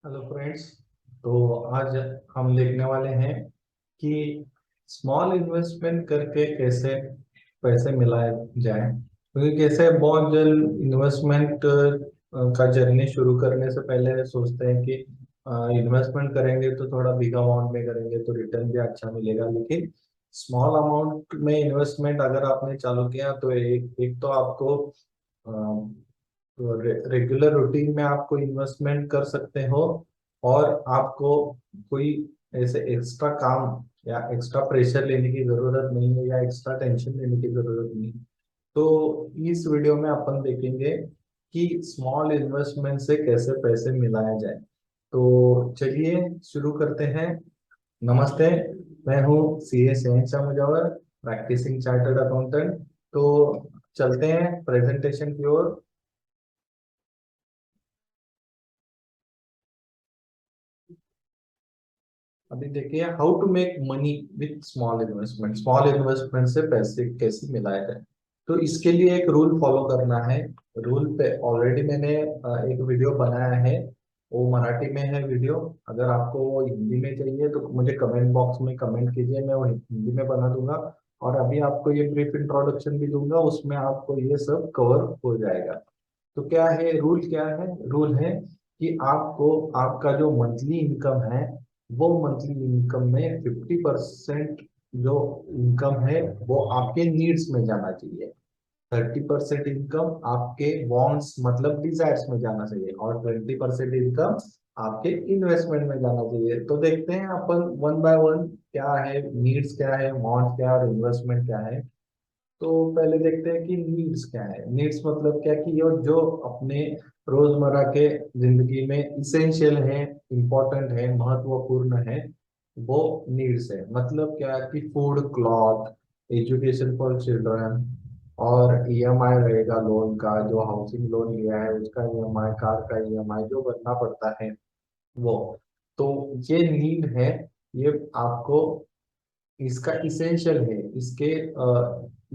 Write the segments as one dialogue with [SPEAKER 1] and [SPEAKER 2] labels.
[SPEAKER 1] Hello friends. तो आज हम देखने वाले हैं कि स्मॉल इन्वेस्टमेंट करके कैसे पैसे मिलाए जाए, क्योंकि कैसे बहुत जन इन्वेस्टमेंट का जर्नी शुरू करने से पहले सोचते हैं कि इन्वेस्टमेंट करेंगे तो थोड़ा बिग अमाउंट में करेंगे तो रिटर्न भी अच्छा मिलेगा। लेकिन स्मॉल अमाउंट में इन्वेस्टमेंट अगर आपने चालू किया तो एक तो आपको तो रेगुलर रूटीन में आपको इन्वेस्टमेंट कर सकते हो, और आपको कोई ऐसे एक्स्ट्रा काम या एक्स्ट्रा प्रेशर लेने की जरूरत नहीं है या एक्स्ट्रा टेंशन लेने की जरूरत नहीं है। तो इस वीडियो में अपन देखेंगे कि स्मॉल इन्वेस्टमेंट से कैसे पैसे मिलाया जाए। तो चलिए शुरू करते हैं। नमस्ते, मैं हूँ सीए शहनशाह मुजव्वर, प्रैक्टिसिंग चार्टर्ड अकाउंटेंट। तो चलते हैं प्रेजेंटेशन की ओर। अभी देखिए, how to make money with small investment. Small investment से पैसे कैसे मिलाए जाए, तो इसके लिए एक रूल फॉलो करना है। रूल पे ऑलरेडी मैंने एक वीडियो बनाया है, वो मराठी में है वीडियो। अगर आपको वो हिंदी में चाहिए तो मुझे कमेंट बॉक्स में कमेंट कीजिए, मैं वो हिंदी में बना दूंगा। और अभी आपको ये ब्रीफ इंट्रोडक्शन भी दूंगा, उसमें आपको ये सब कवर हो जाएगा। तो क्या है रूल, क्या है रूल है कि आपको आपका जो मंथली इनकम है, वो मंथली इनकम में 50% जो इनकम है वो आपके नीड्स में जाना चाहिए। 30% इनकम आपके वांट्स मतलब डिजायर्स में जाना चाहिए, और 20% इनकम आपके इन्वेस्टमेंट में जाना चाहिए। तो देखते हैं अपन वन बाय वन, क्या है नीड्स, क्या है वांट्स, क्या है और इन्वेस्टमेंट क्या है। तो पहले देखते हैं कि नीड्स क्या है। नीड्स मतलब क्या कि ये जो अपने रोजमर्रा के जिंदगी में इसेंशियल है, इम्पोर्टेंट है, महत्वपूर्ण है, वो नीड्स है। मतलब क्या कि food, cloth, education for children, और ईएमआई रहेगा लोन का, जो हाउसिंग लोन लिया है उसका ईएमआई, कार का ईएमआई जो भरना पड़ता है वो। तो ये नीड है, ये आपको इसका इसेंशियल है। इसके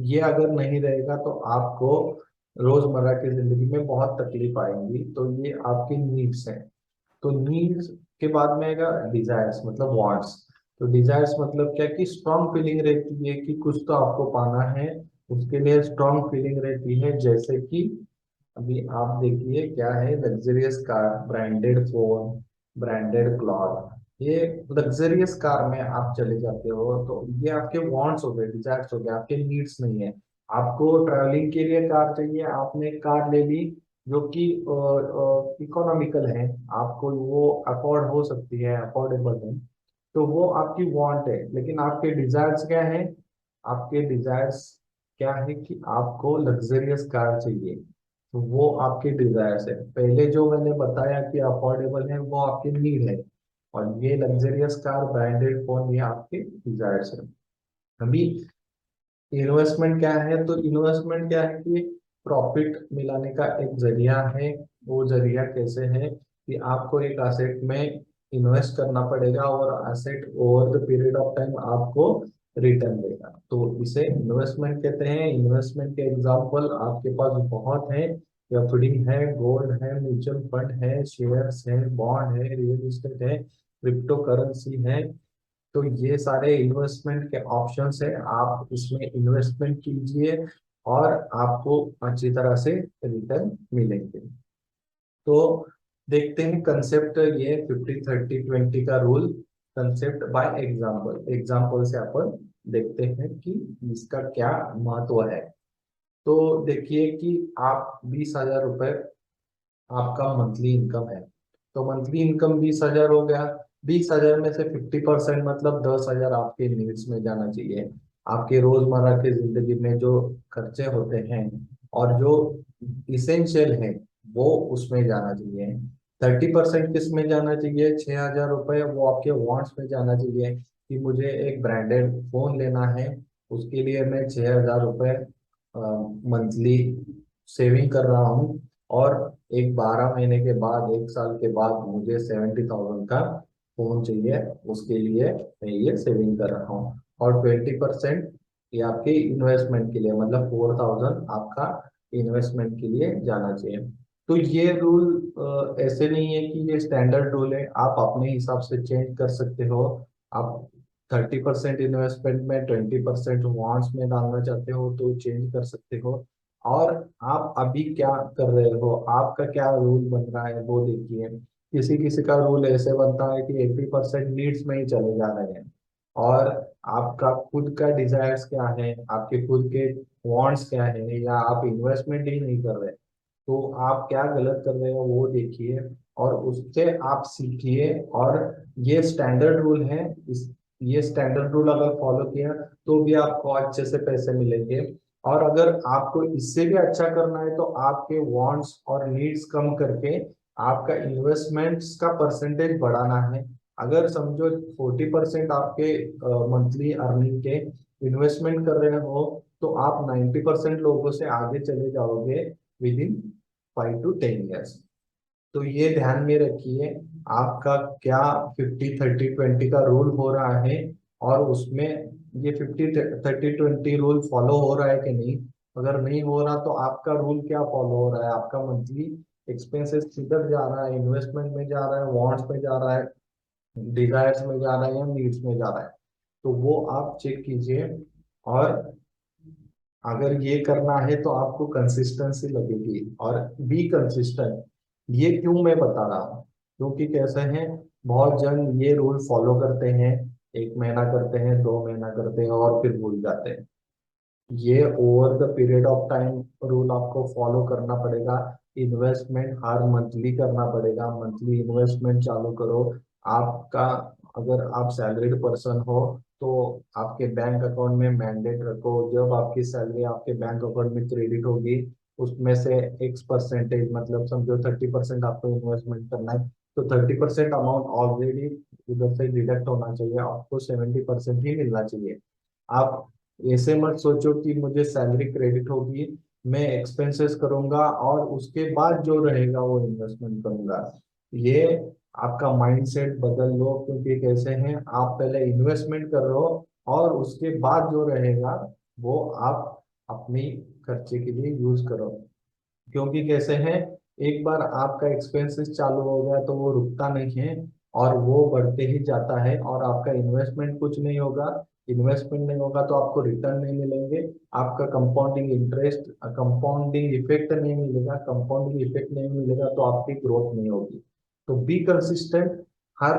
[SPEAKER 1] ये अगर नहीं रहेगा तो आपको रोजमर्रा की जिंदगी में बहुत तकलीफ आएंगी। तो ये आपकी नीड्स हैं। तो नीड्स के बाद में आएगा डिजायर्स मतलब वांट्स। तो डिजायर्स मतलब क्या कि स्ट्रांग फीलिंग रहती है कि कुछ तो आपको पाना है, उसके लिए स्ट्रांग फीलिंग रहती है। जैसे कि अभी आप देखिए क्या है, luxurious car, branded phone, branded cloth, ये लग्जरियस कार में आप चले जाते हो तो ये आपके वांट्स हो गए, डिजायर्स हो गए, आपके नीड्स नहीं है। आपको ट्रैवलिंग के लिए कार चाहिए, आपने कार ले ली जो कि इकोनॉमिकल है, आपको वो अफोर्ड हो सकती है, अफोर्डेबल है, तो वो आपकी वांट है। लेकिन आपके डिजायर्स क्या है? आपके डिजायर्स क्या है कि आपको लग्जरियस कार चाहिए, तो वो आपके डिजायर्स है। पहले जो मैंने बताया कि अफोर्डेबल है वो आपकी नीड है, और ये लग्जरियस कार, ब्रांडेड फोन, ये आपके डिजायर्स है। अभी इन्वेस्टमेंट क्या है? तो इन्वेस्टमेंट क्या है कि प्रॉफिट मिलाने का एक जरिया है। वो जरिया कैसे है कि आपको एक एसेट में इन्वेस्ट करना पड़ेगा, और asset over the period of time आपको रिटर्न देगा, तो इसे इन्वेस्टमेंट कहते हैं। इन्वेस्टमेंट के एग्जांपल आपके पास बहुत है। एफडी है, गोल्ड है, म्यूचुअल फंड है, शेयर्स है, बॉन्ड है, रियल एस्टेट है, क्रिप्टो करेंसी है। तो ये सारे इन्वेस्टमेंट के ऑप्शंस है, आप इसमें इन्वेस्टमेंट कीजिए और आपको अच्छी तरह से रिटर्न मिलेंगे। तो देखते हैं कंसेप्ट, ये 50-30-20 का rule, concept by example. Example से अपन देखते हैं कि इसका क्या महत्व है। तो देखिए कि आप 20,000 रुपए आपका मंथली इनकम है। तो मंथली इनकम 20,000 हो गया। 20,000 में से 50% मतलब 10,000 आपके नीड्स में जाना चाहिए। आपके रोजमर्रा की जिंदगी में जो खर्चे होते हैं और जो इसेंशियल है वो उसमें जाना चाहिए। 30% किस में जाना चाहिए? 6,000 रुपये वो आपके वांट्स में जाना चाहिए, कि मुझे एक ब्रांडेड फोन लेना है, उसके लिए मैं 6,000 रुपये मंथली सेविंग कर रहा हूँ। और एक 12 महीने के बाद, एक साल के बाद मुझे 70,000 का फोन चाहिए, उसके लिए मैं ये सेविंग कर रहा हूँ। और 20% ये आपके इन्वेस्टमेंट के लिए, मतलब 4,000 आपका इन्वेस्टमेंट के लिए जाना चाहिए। तो ये रूल ऐसे नहीं है कि ये स्टैंडर्ड रूल है, आप अपने हिसाब से चेंज कर सकते हो। आप 30% इन्वेस्टमेंट में 20% वॉन्ट्स में डालना चाहते हो तो चेंज कर सकते हो। और आप अभी क्या कर रहे हो, आपका क्या रूल बन रहा है वो देखिए। किसी किसी का रूल ऐसे बनता है कि 80% नीड्स में ही चले जा रहे हैं, और आपका खुद का डिजायर्स क्या है, आपके खुद के वांट्स क्या है, या आप इन्वेस्टमेंट ही नहीं कर रहे, तो आप क्या गलत कर रहे हो वो देखिए और उससे आप सीखिए। और ये स्टैंडर्ड रूल है, इस ये स्टैंडर्ड रूल अगर फॉलो किया तो भी आपको अच्छे से पैसे मिलेंगे। और अगर आपको इससे भी अच्छा करना है तो आपके वांट्स और नीड्स कम करके आपका इन्वेस्टमेंट्स का परसेंटेज बढ़ाना है। अगर समझो 40% आपके मंथली अर्निंग के इन्वेस्टमेंट कर रहे हो, तो आप 90% लोगों से आगे चले जाओगे विद इन 5 to 10 years। तो ये ध्यान में रखिए, आपका क्या 50-30-20 का रूल हो रहा है, और उसमें ये 50-30-20 रूल फॉलो हो रहा है कि नहीं। अगर नहीं हो रहा तो आपका रूल क्या फॉलो हो रहा है, आपका मंथली एक्सपेंसेस किधर जा रहा है, इन्वेस्टमेंट में जा रहा है, वॉन्ट्स में जा रहा है, डिजायर्स में जा रहा है, या नीड्स में जा रहा है। तो वो आप चेक कीजिए। और अगर ये करना है तो आपको कंसिस्टेंसी लगेगी, और बी कंसिस्टेंट। ये क्यों मैं बता रहा हूँ, क्योंकि कैसे हैं, बहुत जन ये रूल फॉलो करते हैं, 1 महीना करते हैं, 2 महीना करते हैं और फिर भूल जाते हैं। ये over the period of time rule आपको फॉलो करना पड़ेगा। इन्वेस्टमेंट हर मंथली करना पड़ेगा, मंथली इन्वेस्टमेंट चालू करो। आपका, अगर आप सैलरीड पर्सन हो तो आपके बैंक अकाउंट में मैंडेट रखो, जब आपकी सैलरी आपके बैंक अकाउंट में क्रेडिट होगी उसमें से एक्स परसेंटेज, मतलब समझो 30% आपको इन्वेस्टमेंट करना है, तो 30% अमाउंट ऑलरेडी उधर से डिडक्ट होना चाहिए, आपको 70% ही मिलना चाहिए। आप ऐसे मत सोचो कि मुझे सैलरी क्रेडिट होगी, मैं एक्सपेंसेस करूंगा और उसके बाद जो रहेगा वो इन्वेस्टमेंट करूंगा। ये आपका माइंडसेट बदल लो, क्योंकि कैसे हैं, आप पहले इन्वेस्टमेंट कर रहे हो और उसके बाद जो रहेगा वो आप अपनी खर्चे के लिए यूज करो। क्योंकि कैसे हैं, एक बार आपका एक्सपेंसेस चालू हो गया तो वो रुकता नहीं है, और वो बढ़ते ही जाता है, और आपका इन्वेस्टमेंट कुछ नहीं होगा। इन्वेस्टमेंट नहीं होगा तो आपको रिटर्न नहीं मिलेंगे, आपका कंपाउंडिंग इंटरेस्ट, कंपाउंडिंग इफेक्ट नहीं मिलेगा, कंपाउंडिंग इफेक्ट नहीं मिलेगा तो आपकी ग्रोथ नहीं होगी। तो बी कंसिस्टेंट। हर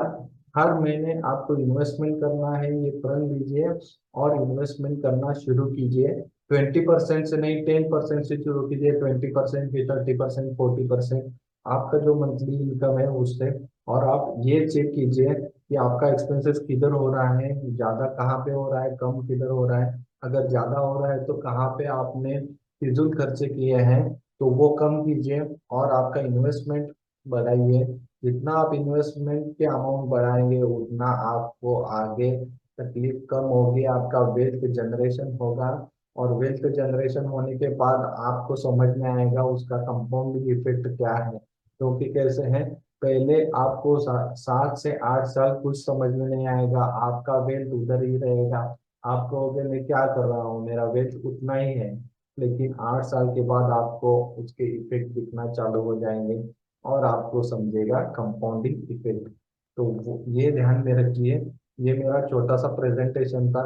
[SPEAKER 1] हर महीने आपको इन्वेस्टमेंट करना है, ये प्रण लीजिए और इन्वेस्टमेंट करना शुरू कीजिए। 20% से नहीं, 10% से शुरू कीजिए, 20%, फिर 30%, 40%, आपका जो मंथली इनकम है उससे। और आप ये चेक कीजिए कि आपका एक्सपेंसेस किधर हो रहा है, ज्यादा कहाँ पे हो रहा है, कम किधर हो रहा है। अगर ज्यादा हो रहा है तो कहाँ पे आपने फिजूल खर्चे किए हैं, तो वो कम कीजिए और आपका इन्वेस्टमेंट बढ़ाइए। जितना आप इन्वेस्टमेंट के अमाउंट बढ़ाएंगे उतना आपको आगे तकलीफ कम होगी, आपका वेल्थ जनरेशन होगा। और वेल्थ जनरेशन होने के बाद आपको समझ में आएगा उसका कंपाउंडिंग इफेक्ट क्या है। क्योंकि कैसे है, पहले आपको 7 से 8 साल कुछ समझ में नहीं आएगा, आपका वेल्थ उधर ही रहेगा। आप कहोगे मैं क्या कर रहा हूँ, मेरा वेल्थ उतना ही है। लेकिन 8 साल के बाद आपको उसके इफेक्ट दिखना चालू हो जाएंगे, और आपको समझेगा कंपाउंडिंग इफेक्ट। तो ये ध्यान में रखिए। ये मेरा छोटा सा प्रेजेंटेशन था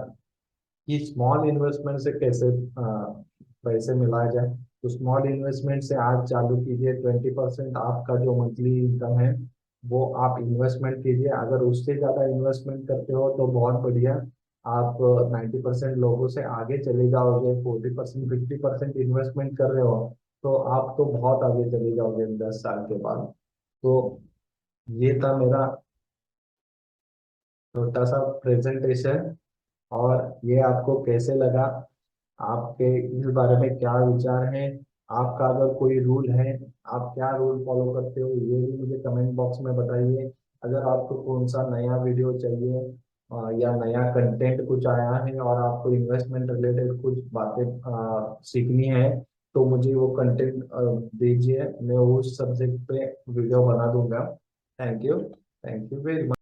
[SPEAKER 1] कि स्मॉल इन्वेस्टमेंट से कैसे पैसे मिलाया जाए। तो स्मॉल इन्वेस्टमेंट से आज चालू कीजिए, 20% आपका जो मंथली इनकम है वो आप इन्वेस्टमेंट कीजिए। अगर उससे ज्यादा इन्वेस्टमेंट करते हो तो बहुत बढ़िया, आप 90% लोगों से आगे चले जाओगे। 40%, 50% इन्वेस्टमेंट कर रहे हो तो आप तो बहुत आगे चले जाओगे 10 साल के बाद। तो ये था मेरा छोटा सा प्रेजेंटेशन। और ये आपको कैसे लगा, आपके इस बारे में क्या विचार हैं, आपका अगर कोई रूल है, आप क्या रूल फॉलो करते हो, ये भी मुझे कमेंट बॉक्स में बताइए। अगर आपको कौन सा नया वीडियो चाहिए, या नया कंटेंट कुछ आया है और आपको इन्वेस्टमेंट रिलेटेड कुछ बातें सीखनी है, तो मुझे वो कंटेंट दीजिए, मैं उस सब्जेक्ट पे वीडियो बना दूंगा। Thank you very much.